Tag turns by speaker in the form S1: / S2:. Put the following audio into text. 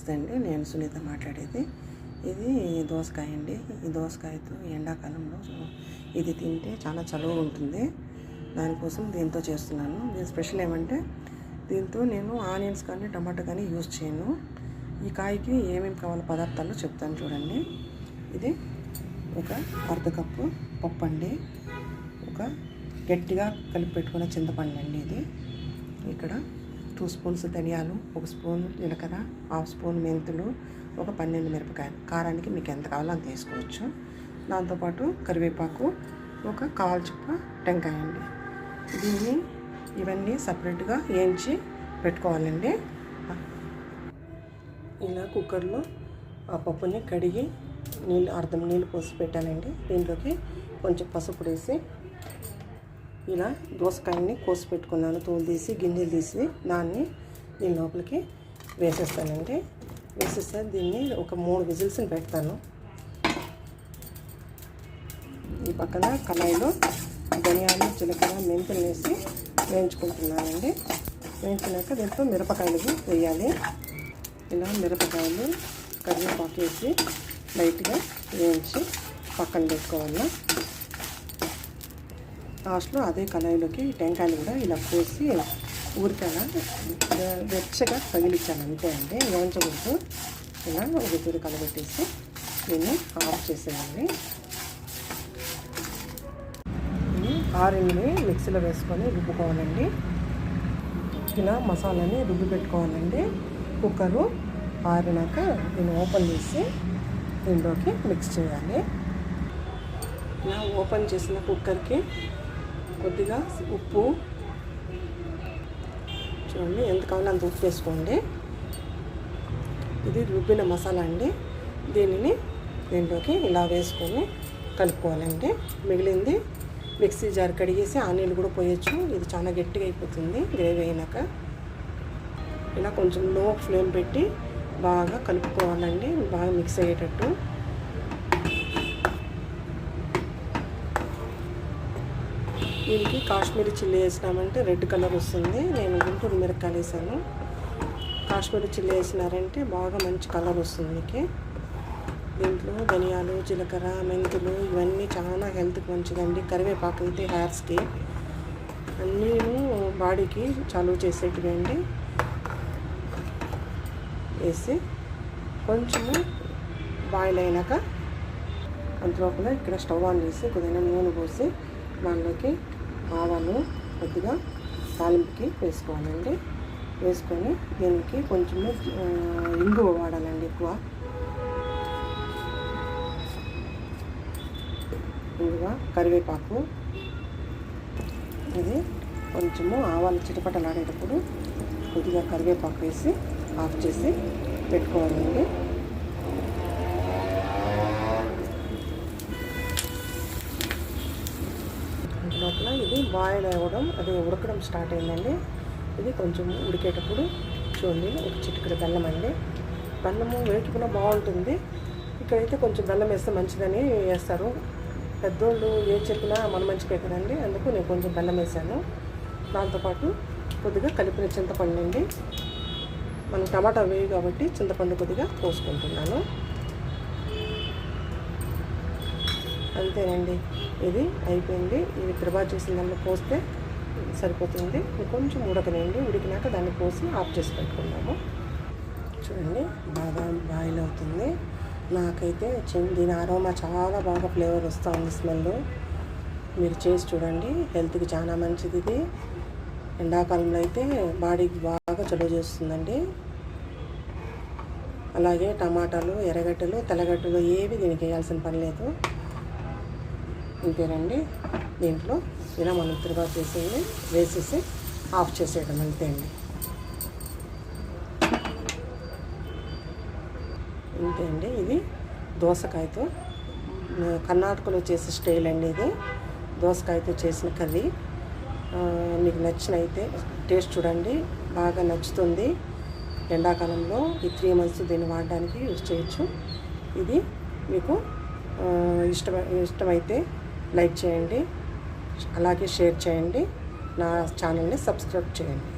S1: నమస్తే అండి, నేను సునీత మాట్లాడేది. ఇది దోసకాయ అండి. ఈ దోసకాయతో ఎండాకాలంలో ఇది తింటే చాలా చలువ ఉంటుంది. దానికోసం దీంతో చేస్తున్నాను. దీని స్పెషల్ ఏమంటే దీంతో నేను ఆనియన్స్ కానీ టమాటా కానీ యూజ్ చేయను. ఈ కాయకి ఏమేమి కావాలో పదార్థాలు చెప్తాను చూడండి. ఇది ఒక అర్ధ కప్పు పప్పు అండి, ఒక గట్టిగా కలిపి పెట్టుకున్న చింతపండు అండి. ఇది ఇక్కడ 2 స్పూన్స్ ధనియాలు, 1 స్పూన్ జీలకర్ర, 1/2 స్పూన్ మెంతులు, ఒక 12 మిరపకాయలు. కారానికి మీకు ఎంత కావాలో అంత వేసుకోవచ్చు. దాంతోపాటు కరివేపాకు, ఒక 1/4 చుక్క టెంకాయ అండి. దీన్ని ఇవన్నీ సపరేట్గా వేయించి పెట్టుకోవాలండి. ఇలా కుక్కర్లో ఆ పప్పుని కడిగి అర్ధం నీళ్ళు పోసి పెట్టానండి. దీంట్లోకి కొంచెం పసుపు వేసి ఇలా దోసకాయని కోసి పెట్టుకున్నాను. తోలు తీసి గింజలు తీసి దాన్ని దీని లోపలికి వేసేస్తానండి. వేసేస్తే దీన్ని ఒక 3 విజిల్స్ని పెడతాను. ఈ పక్కన కళాయిలో ధనియాలు, జీలకర్ర, మెంతులు వేసి వేయించుకుంటున్నానండి. వేయించినాక దీంట్లో మిరపకాయలు వేయాలి. ఇలా మిరపకాయలు, కరివేపాకు వేసి లైట్గా వేయించి పక్కన పెట్టుకోవాలి. లాస్ట్లో అదే కళాయిలోకి టెంకాయలు కూడా ఇలా కోసి ఊరికలా వెచ్చగా తగిలించాను, అంతే అండి. వేయించకూడదు. ఇలా ఒక తూరి కలబెట్టేసి దీన్ని ఆఫ్ చేసేయాలి. ఆరెంజ్ని మిక్సీలో వేసుకొని రుబ్బుకోవాలండి. ఇలా మసాలాని రుబ్బి పెట్టుకోవాలండి. కుక్కరు ఆరినాక దీన్ని ఓపెన్ చేసి దీంట్లోకి మిక్స్ చేయాలి. ఇలా ఓపెన్ చేసిన కుక్కర్కి కొద్దిగా ఉప్పు, చూడండి ఎంత కావాలో అంత ఉప్పు వేసుకోండి. ఇది రుబ్బిన మసాలా అండి. దీనిని దీంట్లోకి ఇలా వేసుకొని కలుపుకోవాలండి. మిగిలింది మిక్సీ జార్ కడిగేసి ఆ నీళ్ళు కూడా పోయొచ్చు. ఇది చాలా గట్టిగా అయిపోతుంది గ్రేవీ అయినాక. ఇలా కొంచెం లో ఫ్లేమ్ పెట్టి బాగా కలుపుకోవాలండి, బాగా మిక్స్ అయ్యేటట్టు. దీనికి కాశ్మీరీ చిల్లీ వేసినామంటే రెడ్ కలర్ వస్తుంది. నేను గుంటూరు మిరపకాయలు వేసాను. కాశ్మీరీ చిల్లీ వేసినారంటే బాగా మంచి కలర్ వస్తుంది మీకు. దీంట్లో ధనియాలు, జీలకర్ర, మెంతులు ఇవన్నీ చాలా హెల్త్కి మంచిదండి. కరివేపాకు అయితే హెయిర్స్కి, అన్నీ బాడీకి చలువ చేసేటివి అండి. వేసి కొంచెము బాయిల్ అయినాక అంతలోపల ఇక్కడ స్టవ్ ఆన్ చేసి కొద్దిగా నూనె పోసి దానిలోకి ఆవాలు కొద్దిగా తాలింపుకి వేసుకోవాలండి. వేసుకొని దీనికి కొంచెము ఇంగువ వాడాలండి ఎక్కువ. ఇంగువ, కరివేపాకు, ఇది కొంచెము ఆవాలు చిటపటలాడేటప్పుడు కొద్దిగా కరివేపాకు వేసి ఆఫ్ చేసి పెట్టుకోవాలండి. లోపల ఇది బాయిల్ అవ్వడం, అది ఉడకడం స్టార్ట్ అయిందండి. ఇది కొంచెం ఉడికేటప్పుడు చూడండి ఒక చిటికెడు బెల్లం అండి. బెల్లము వేటుకున్న బాగుంటుంది. ఇక్కడైతే కొంచెం బెల్లం వేస్తే మంచిదని వేస్తారు. పెద్దోళ్ళు ఏం చెప్పినా మన మంచికే కదండి, అందుకు నేను కొంచెం బెల్లం వేసాను. దాంతోపాటు కొద్దిగా కలిపిన చింతపండు అండి. మనం టమాటా వేయి కాబట్టి చింతపండు కొద్దిగా పోసుకుంటున్నాను. అంతేనండి, ఇది అయిపోయింది. ఇది ప్రిపేర్ చేసిన దాన్ని పోస్తే సరిపోతుంది. కొంచెం ఉడకనండి. ఉడికినాక దాన్ని పోసి ఆఫ్ చేసి పెట్టుకున్నాము. చూడండి బాగా బాయిల్ అవుతుంది. నాకైతే దీని అరోమా చాలా బాగా ఫ్లేవర్ వస్తూ ఉంది, స్మెల్. మీరు చేసి చూడండి, హెల్త్కి చాలా మంచిది. ఇది ఎండాకాలంలో అయితే బాడీకి బాగా చలువ చేస్తుందండి. అలాగే టమాటాలు, ఎర్రగడ్డలు, తెల్లగడ్డలు ఏవి దీనికి వేయాల్సిన పని లేదు. ఇంతేనండి. దీంట్లో ఇలా మనం తిరువాత చేసేది వేసేసి ఆఫ్ చేసేయడం అంతే అండి. ఇంతే అండి. ఇది దోసకాయతో కర్ణాటకలో చేసే స్టైల్ అండి. ఇది దోసకాయతో చేసిన కర్రీ. మీకు నచ్చినైతే టేస్ట్ చూడండి, బాగా నచ్చుతుంది. ఎండాకాలంలో ఈ 3 months దీన్ని వాడడానికి యూజ్ చేయొచ్చు. ఇది మీకు ఇష్టమైతే లైక్ చేయండి, అలాగే షేర్ చేయండి, నా ఛానల్ని సబ్స్క్రైబ్ చేయండి.